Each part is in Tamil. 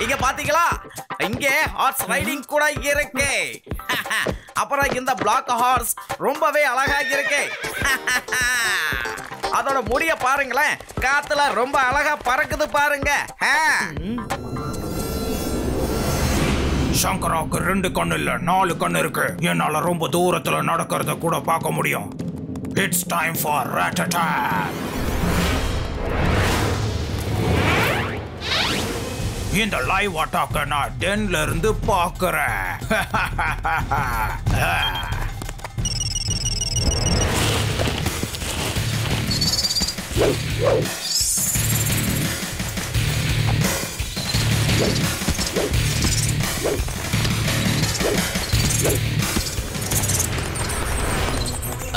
இங்க பாத்தீங்களா? இங்க ஹார்ஸ் ரைடிங் கூட இருக்கு. அப்புறம் இந்த பிளாக் ஹார்ஸ் ரொம்பவே அழகா இருக்கு. அதோட முடிய பாருங்களேன், காத்துல ரொம்ப அழகா பறக்குது பாருங்க. சங்கராவுக்கு 2 கண்ணு இல்ல 4 கண்ணு இருக்கு. என்னால ரொம்ப தூரத்துல நடக்கிறத கூட பார்க்க முடியும். It's time for rat attack. இந்த லைவ் அட்டாக்க நான் டென்ல இருந்து பார்க்கறேன்.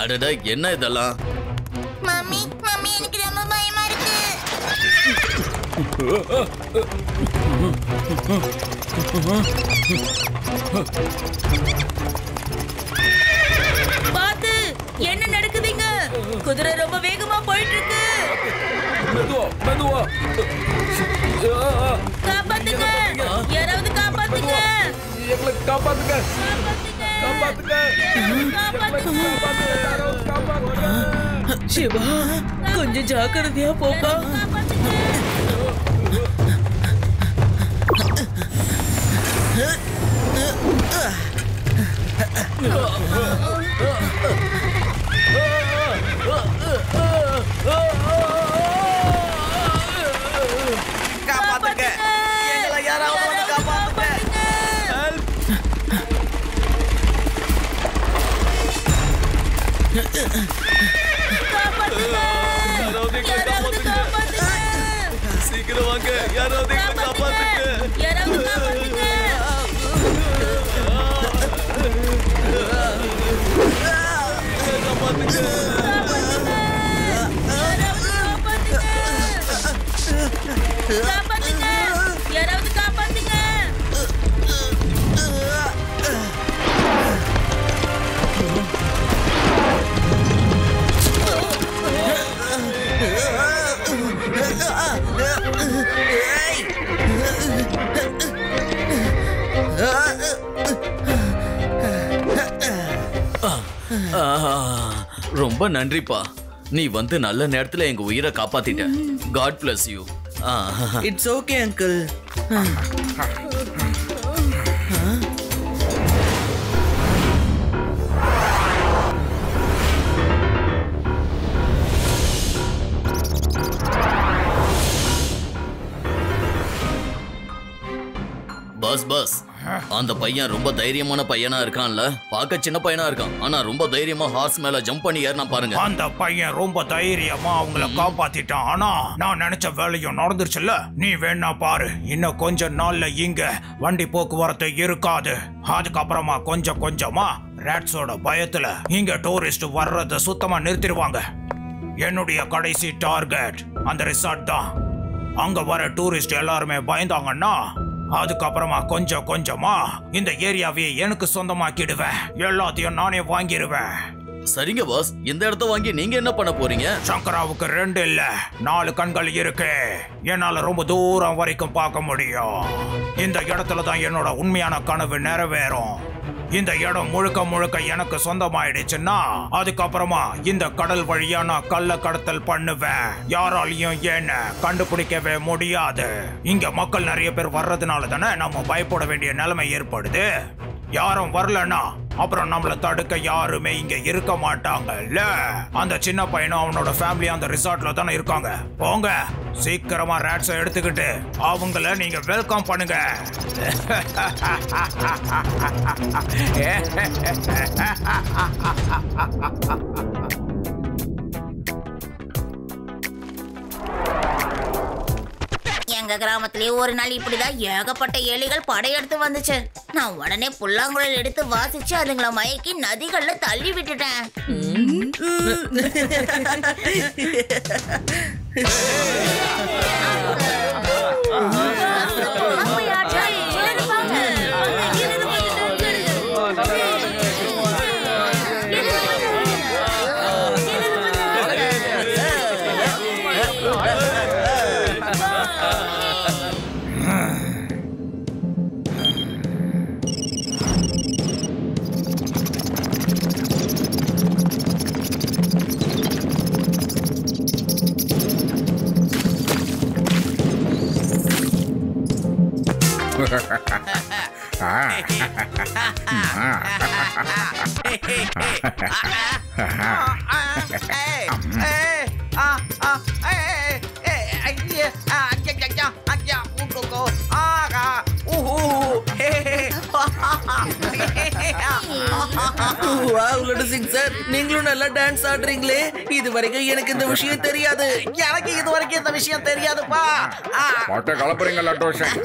அடடா, என்ன இதெல்லாம்? மம்மி மம்மி எனக்கு ரொம்ப பயமா இருக்கு. பாத்து, என்ன நடக்குதுங்க? குதிரை ரொம்ப வேகமா போயிட்டு இருக்கு. மெதுவா காப்பாத்துங்க, யாராவது காப்பாத்துங்க. எங்களை காப்பாத்துங்க. சிவா, கொஞ்சம் ஜாக்கிரதையா போப்பா. காப்பாத்துங்க, எங்களை யாராவது வந்து காப்பாத்துங்க. சீக்கிரம் வாங்க, யாராவது எங்களை காப்பாத்துங்க. யாராவது காப்பாத்துங்க. ரொம்ப நன்றிப்பா. நீ வந்து நல்ல நேரத்துல எங்க உயிரை காப்பாத்திட்ட. God bless you. It's okay uncle. பஸ் அந்த பையன் ரொம்ப தைரியமான பையனா இருக்கான்ல. பார்க்க சின்ன பையனா இருக்கான், ஆனா ரொம்ப தைரியமா ஹார்ஸ் மேல ஜம்ப் பண்ணி ஏறினா பாருங்க. அந்த பையன் ரொம்ப தைரியமா அவங்கள காப்பாத்திட்டான். ஆனா நான் நினைச்ச வேலையும் நடந்துருச்சுல்ல. நீ வேணா பாரு, இன்னும் கொஞ்ச நாள்ல இங்க வண்டி போக்குவரத்து இருக்காது. அதுக்கப்புறமா கொஞ்சம் கொஞ்சமா ராட்ஸோட பயத்துல இங்க டூரிஸ்ட் வர்றத சுத்தமா நிறுத்திடுவாங்க. என்னுடைய கடைசி டார்கெட் அந்த ரிசார்ட் தான். அங்க வர டூரிஸ்ட் எல்லாருமே பயந்தாங்கன்னா அதுக்கப்புறமா கொஞ்சம் கொஞ்சமா இந்த ஏரியாவே எனக்கு சொந்தமாக்கிடுவேன். எல்லாத்தையும் நானே வாங்கிடுவேன். சரிங்க பாஸ், இந்த இடத்த வாங்கி நீங்க என்ன பண்ண போறீங்க? சங்கராவுக்கு 2 இல்ல 4 கண்கள் இருக்கு. என்னால ரொம்ப தூரம் வரைக்கும் பார்க்க முடியும். இந்த இடத்துல தான் என்னோட உண்மையான கனவு நிறைவேறும். இந்த இடம் முழுக்க முழுக்க எனக்கு சொந்தமாயிடுச்சுன்னா அதுக்கப்புறமா இந்த கடல் வழியா நான் கள்ள கடத்தல் பண்ணுவேன். யாராலையும் என்ன கண்டுபிடிக்கவே முடியாது. இங்க மக்கள் நிறைய பேர் வர்றதுனால தானே நம்ம பயப்பட வேண்டிய நிலைமை ஏற்படுது. யாரும் வரலன்னா அப்புறம் நம்மள தடுக்க யாருமே இங்க இருக்க மாட்டாங்கல்ல. அந்த சின்ன பையனும் அவனோட ஃபேமிலி அந்த ரிசார்ட்ல தானே இருக்காங்க. போங்க, சீக்கிரமா ராட்ஸை எடுத்துக்கிட்டு அவங்கள நீங்க வெல்கம் பண்ணுங்க. எங்க கிராமத்திலேயே ஒரு நாள் இப்படிதான் ஏகப்பட்ட எலிகள் படையெடுத்து வந்துச்சு. நான் உடனே புல்லாங்குழல் எடுத்து வாசிச்சு அதுங்களை மயக்கி நதிகள்ல தள்ளி விட்டுட்டேன். சார், நீங்களும் நல்லா டான்ஸ் ஆடுறீங்களே. இது வரைக்கும் எனக்கு இந்த விஷயம் தெரியாது. எனக்கு இது வரைக்கும் இந்த விஷயம் தெரியாதுப்பா. பாட்டை கலப்புறீங்க லட்டோஷன்.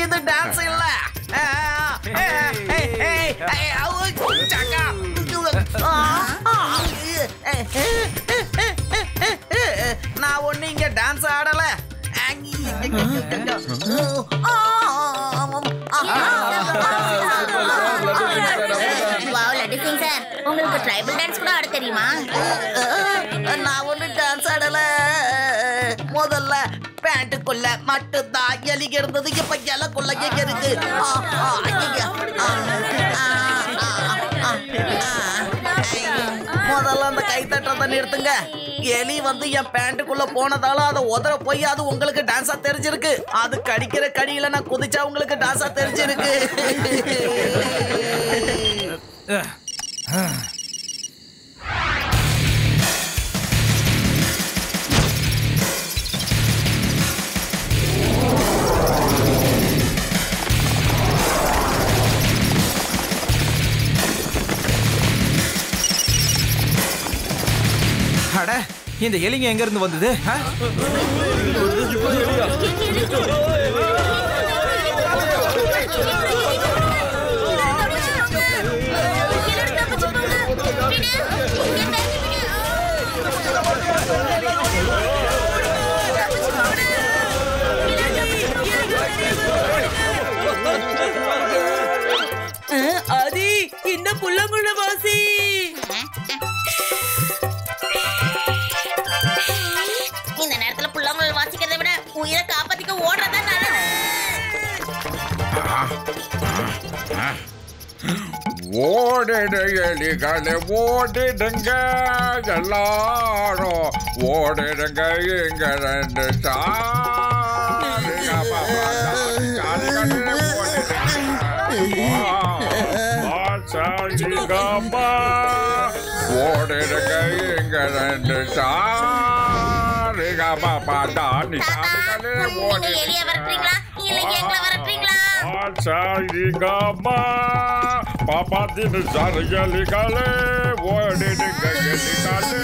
இது டான்ஸ் இல்ல. நான் ஒண்ணு இங்க டான்ஸ் ஆடல. உங்களுக்கு ட்ரைபல் டான்ஸ் கூட ஆட தெரியுமா? நான் ஒண்ணு டான்ஸ் ஆடல. முதல்ல பேண்ட்டுக்குள்ள மட்டும்தான் எலிக இருந்தது. இப்ப எலக்குள்ள எங்க இருக்கு? முதல்ல அந்த கை தட்டுறத நிறுத்துங்க. எலி வந்து என் பேண்ட்டுக்குள்ள போனதால அதை உதற போய் அது உங்களுக்கு டான்ஸா தெரிஞ்சிருக்கு. அது கடிக்கிற கடியில நான் குதிச்சா உங்களுக்கு டான்ஸா தெரிஞ்சிருக்கு. அட, இந்த எலிங்க எங்க இருந்து வந்தது? ஆதி, இந்த புள்ளங்குள்ள வாசி. இந்த நேரத்துல புள்ளங்குழல் வாசிக்கிறதை விட உயிரை காப்பாத்திக்க ஓடுறதா நல்லது. ஓடிடு எலிகளே ஓடிடுங்க, எல்லாரும் ஓடிடுங்க. இங்க ரெண்டு ஓடிடுங்க. இங்க ரெண்டு நீங்க எலிய வரட்டுறீங்களா இல்ல எங்களை வரட்டுறீங்களா? பாப்பாத்தின் எலிகளே ஓடிடுங்க எலிகளே.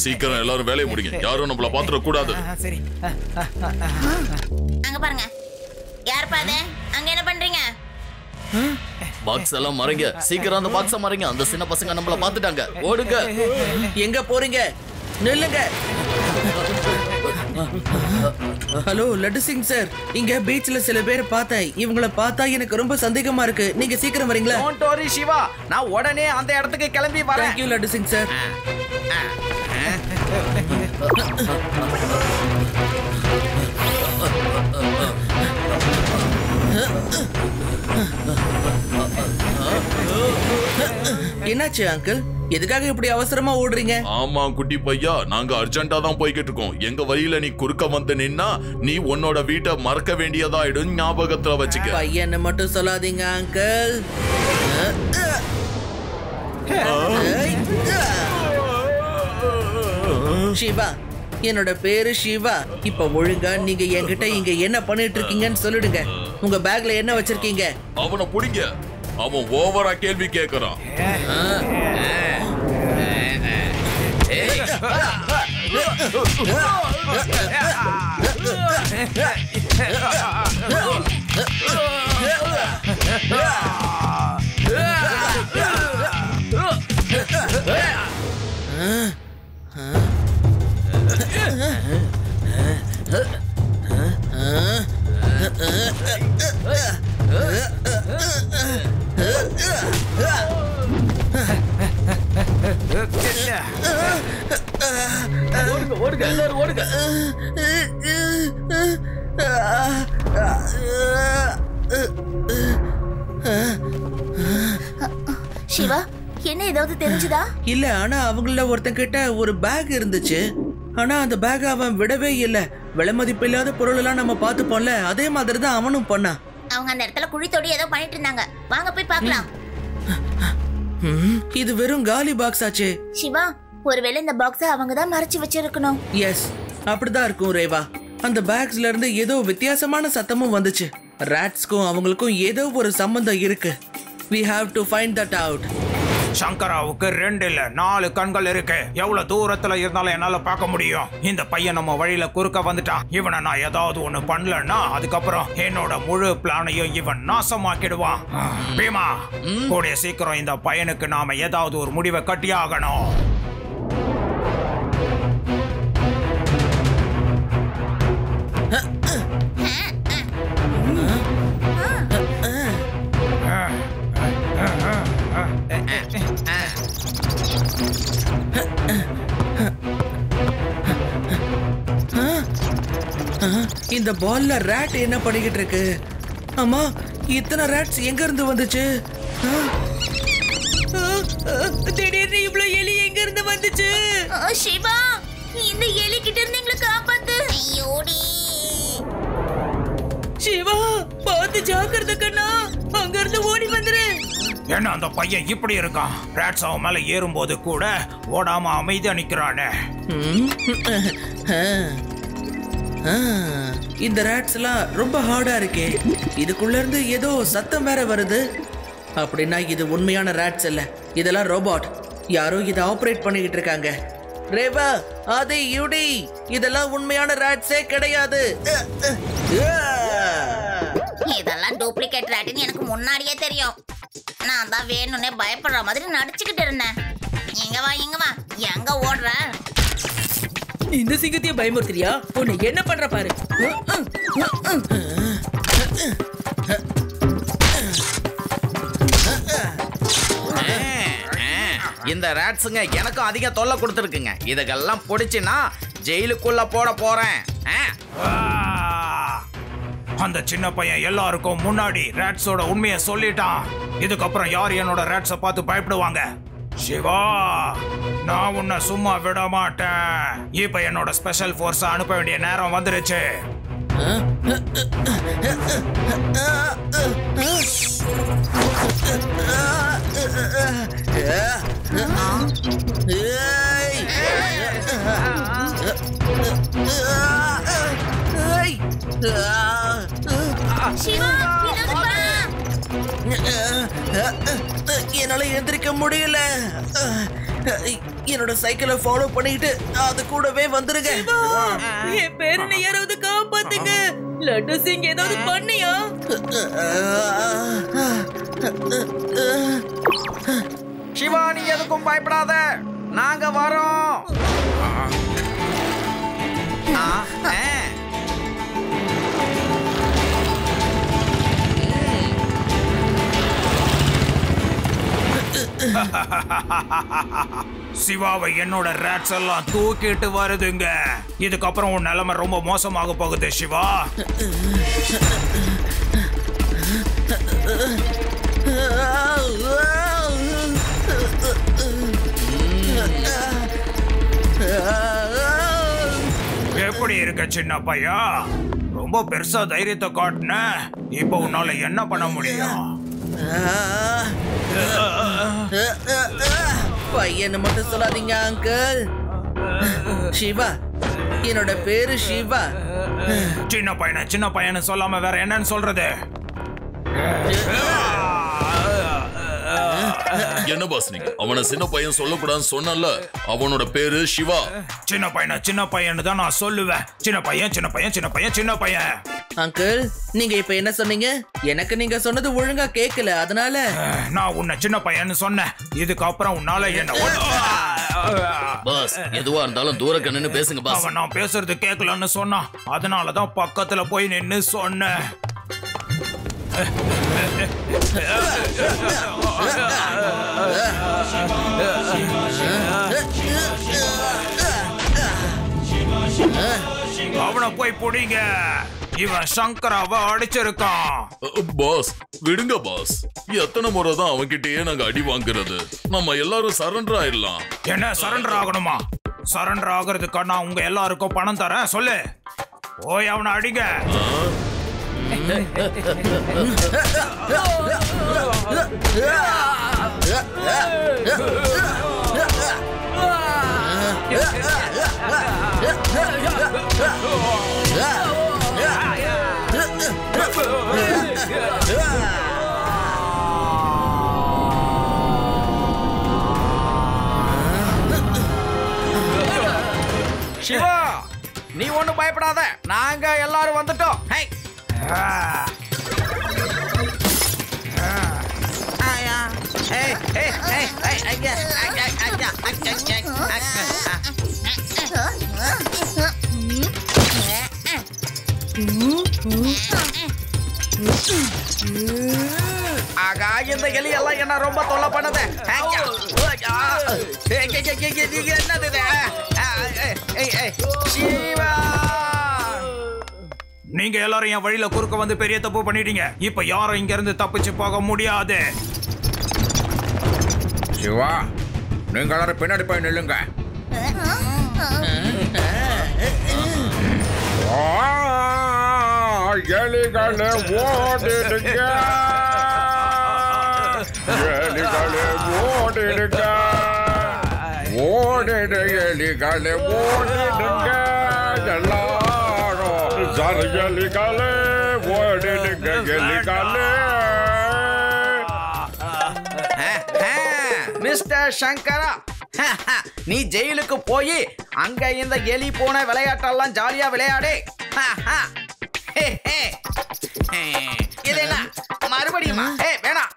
சீக்கிரம் எல்லாரும் வேலையை முடிங்க. யாரும் நம்மள பாத்துற கூடாது. சரி. அங்க பாருங்க. யார் பாது? அங்க என்ன பண்றீங்க? பாக்ஸ் எல்லாம் மறைங்க. சீக்கிரம் அந்த பாக்ஸ மறைங்க. அந்த சின்ன பசங்க நம்மள பாத்துட்டாங்க. ஓடுங்க. எங்க போறீங்க? நில்லுங்க. ஹலோ லட்டு சிங் சார், இங்க பீச்ல சில பேரை பார்த்தேன். இவங்கள பார்த்தா எனக்கு ரொம்ப சந்தேகமா இருக்கு. நீங்க சீக்கிரம் வரீங்களா? Don't worry சிவா, நான் உடனே அந்த இடத்துக்கு கிளம்பி வரேன். Thank you laddu Singh sir. என்னாச்சு அங்கிள்? எதுக்காக இப்படி அவசரமா ஓடுறீங்க? ஆமா குட்டி பையா, நாங்க அர்ஜென்ட்டா தான் போய்கிட்டு இருக்கோம். எங்க வழியில நீ குறுக்க வந்து நின்னா நீ உன்னோட வீட்டை மறக்க வேண்டியதாயிடும். ஞாபகத்துல வச்சுக்க. பையனை மட்டும் சொல்லாதீங்க அங்கிள். சிவா, என்னோட பேரு சிவா. இப்ப ஒழுங்கா நீங்க என்கிட்ட இங்க என்ன பண்ணிட்டு இருக்கீங்கன்னு சொல்லிடுங்க. உங்க பேக்ல என்ன வச்சிருக்கீங்க? அவனை புடிங்க. அவன் ஓவரா கேள்வி கேக்குறான். சிவா, என்ன ஏதாவது தெரிஞ்சுதா? இல்ல, ஆனா அவங்கள ஒருத்தன் கிட்ட ஒரு பேக் இருந்துச்சு. ஆனா அந்த பேக் அவன் விடவே இல்ல. விலை மதிப்பில்லாத பொருள் எல்லாம் நம்ம பார்த்துப்போம்ல, அதே மாதிரி தான் அவனும் பண்ணான். அவங்க அந்த இடத்துல குழி தோண்டி ஏதோ பண்ணிட்டு இருந்தாங்க. வாங்க போய் பார்க்கலாம். இது வெறும் காலி பாக்ஸ் ஆச்சே. சிவா, ஒருவேளை இந்த பாக்ஸை அவங்க தான் மறைச்சு வச்சிருக்கணும். எஸ், அப்படிதான் இருக்கும் ரேவா. அந்த பேக்ஸ்ல இருந்து ஏதோ வித்தியாசமான சத்தமும் வந்துச்சு. ராட்ஸ்க்கும் அவங்களுக்கும் ஏதோ ஒரு சம்பந்தம் இருக்கு. We have to find that out. சங்கராவுக்கு 2 இல்ல 4 கண்கள் இருக்கு. எவ்வளவு தூரத்துல இருந்தாலும் என்னால பார்க்க முடியும். இந்த பையன் நம்ம வழியில குறுக்க வந்துட்டான். இவனை நான் ஏதாவது ஒண்ணு பண்ணலன்னா அதுக்கப்புறம் என்னோட முழு பிளானையும் இவன் நாசமாக்கிடுவான். பீமா, கூடிய சீக்கிரம் இந்த பையனுக்கு நாம ஏதாவது ஒரு முடிவை கட்டியாகணும். இந்த பால்ல ராட் என்ன பண்ணிக்கிட்டு இருக்கு? அம்மா, இத்தனை ராட்ஸ் எங்க இருந்து வந்துச்சு? திடீர்னு இவ்வளவு எலி எங்க இருந்து வந்துச்சு? சிவா, இந்த எலி கிட்ட இருந்து எங்களை காப்பாத்து. ஐயோடி சிவா, பார்த்து ஜாக்கிரதை கண்ணா, அங்க இருந்து ஓடி வந்துரு. என்ன அந்த பையன் இப்படி இருக்கான்? ராட்ஸ் அவன் மேல ஏறும்போது கூட ஓடாம அமைதியா நிக்கிறானே. இந்த ராட்ஸ் எல்லாம் ரொம்ப ஹார்டா இருக்கே. இதுக்குள்ள இருந்து ஏதோ சத்தம் வேற வருது. அப்படின்னா இது உண்மையான ராட்ஸ் இல்ல, இதெல்லாம் ரோபோட். யாரோ இதை ஆபரேட் பண்ணிக்கிட்டு இருக்காங்க. ரேவா, அது யூடி, இதெல்லாம் உண்மையான ராட்ஸே கிடையாது. இதெல்லாம் டூப்ளிகேட் ராட்னு எனக்கு முன்னாடியே தெரியும். நான் தான் வேணும்னே பயப்படுற மாதிரி நடிச்சுக்கிட்டு இருந்தேன். எங்க வா, எங்க வா, எங்க ஓடுற? இந்த சிங்கத்தையே பயமுறுத்துறியா? உன்னை என்ன பண்ற பாரு. இந்த ராட்ஸுங்க எனக்கும் அதிக தொல்லை கொடுத்துருக்குங்க. இதுக்கெல்லாம் பிடிச்சுன்னா ஜெயிலுக்குள்ள போட போறேன். அந்த சின்ன பையன் எல்லாருக்கும் முன்னாடி ராட்ஸோட உண்மையை சொல்லிட்டான். இதுக்கப்புறம் யார் என்னோட ராட்ஸை பார்த்து பயப்படுவாங்க? சிவா, நான் உன்னை சும்மா விட மாட்டேன். இப்ப என்னோட ஸ்பெஷல் ஃபோர்ஸ் அனுப்ப வேண்டிய நேரம் வந்துருச்சு. சிவா, என்னால எந்திரிக்க முடியல. என்னோட சைக்கிளை ஃபாலோ பண்ணிட்டு அது கூடவே வந்துருங்க. என் பேரனை யாராவது காப்பாத்துங்க. லட்டு சிங் ஏதாவது பண்ணியா? சிவா, நீ எதுக்கும் பயப்படாத, நாங்க வரோம். சிவாவை என்னோட ராட்ஸ் எல்லாம் தூக்கிட்டு வருதுங்க. இதுக்கப்புறம் உன் நிலைமை ரொம்ப மோசமாக போகுது சிவா. எப்படி இருக்க சின்ன பையா? ரொம்ப பெருசா தைரியத்தை காட்டின. இப்போ உன்னால என்ன பண்ண முடியும்? பையனை மட்டும் சொல்லாதீங்க அங்கிள். சிவா, என்னோட பேரு சிவா. சின்ன பையனை சொல்லாம வேற என்னன்னு சொல்றது? என்ன பாஸ் நீங்க அவனை சின்ன பையன் சொல்லக்கூடாதுன்னு சொன்னல? அவனோட பேரு சிவா. சின்ன பையன் தான் நான் சொல்லுவேன். சின்ன பையன். அங்கிள், நீங்க இப்ப என்ன சொன்னீங்க? எனக்கு நீங்க சொன்னது ஒழுங்கா கேட்கல, அதனால நான் உன்னை சின்ன பையன்னு சொன்னேன். இதுக்கப்புறம் உன்னால என்ன? பாஸ், எதுவா இருந்தாலும் தூர கண்ணுன்னு பேசுங்க பாஸ். அவன் நான் பேசுறது கேட்கலன்னு சொன்னான். அதனாலதான் பக்கத்துல போய் நின்னு சொன்னேன். அவனை போய் புடிங்க. இவன் சங்கராவை அடிச்சிருக்கான். பாஸ் விடுங்க பாஸ். எத்தனை முறை தான் அவன்கிட்டயே நாங்க அடி வாங்குறது? நம்ம எல்லாரும் சரண்டர் ஆயிடலாம். என்ன சரண்டர் ஆகணுமா? சரண்டர் ஆகிறதுக்கா நான் உங்க எல்லாருக்கும் பணம் தரேன். சொல்லு, போய் அவனை அடிங்க. சிவா, நீ ஒண்ணும் பயப்படாத, நாங்க எல்லாரும் வந்துட்டோம். ஆகா, இந்த எலி எல்லாம் என்ன ரொம்ப தொல்லை பண்ணுது. என்னது சிவா? நீங்க எல்லாரும் என் வழியில குறுக்க வந்து பெரிய தப்பு பண்ணிட்டீங்க. இப்ப யாரும் இங்க இருந்து தப்பிச்சு போக முடியாது. சிவா, நீங்க எல்லாரும் பின்னாடி போய் நில்லுங்க. எலிகளே ஓடிடுங்க, எலிகளே ஓடிடுங்க, ஓடிடு எலிகளே ஓடிடுங்க, எல்லாரும் எலிகளே ஓடிடுங்க, எலிகளே. மிஸ்டர் சங்கரா, நீ ஜெயிலுக்கு போய் அங்க இந்த எலி போன விளையாட்டெல்லாம் ஜாலியா விளையாடு. இது என்ன மறுபடியுமா? வேணாம்.